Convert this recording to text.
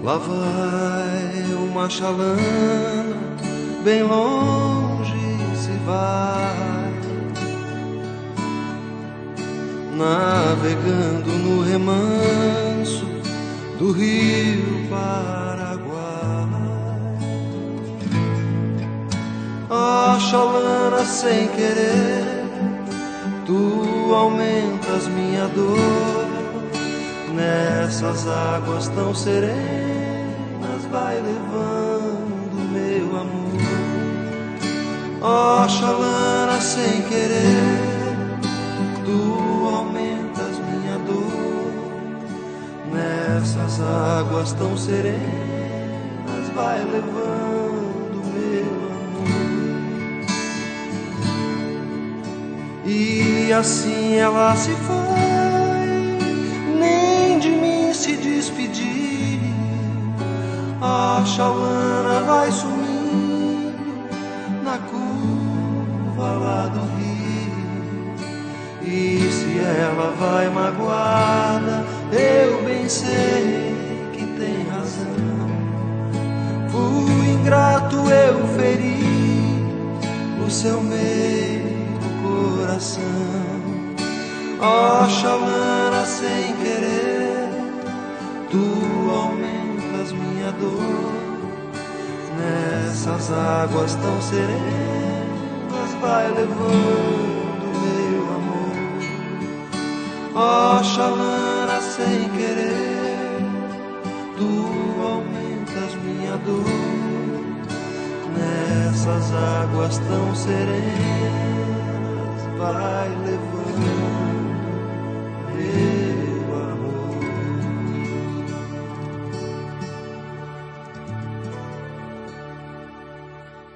Lá vai uma chalana, bem longe se vai, navegando no remanso do rio Paraguai. Ah, chalana, sem querer, tu aumentas minha dor. Nessas águas tão serenas, vai levando meu amor. Ó, chalana, sem querer, tu aumentas minha dor. Nessas águas tão serenas, vai levando meu amor. E assim ela se foi, nem de mim se despedir. A chalana vai sumindo na curva lá do rio. E se ela vai magoada, eu bem sei que tem razão. Fui ingrato, eu feri o seu meio coração. Ó, chalana, sem querer, tu aumentas minha dor. Nessas águas tão serenas, vai levando meu amor. Ó, chalana, sem querer, tu aumentas minha dor. Nessas águas tão serenas, vai levando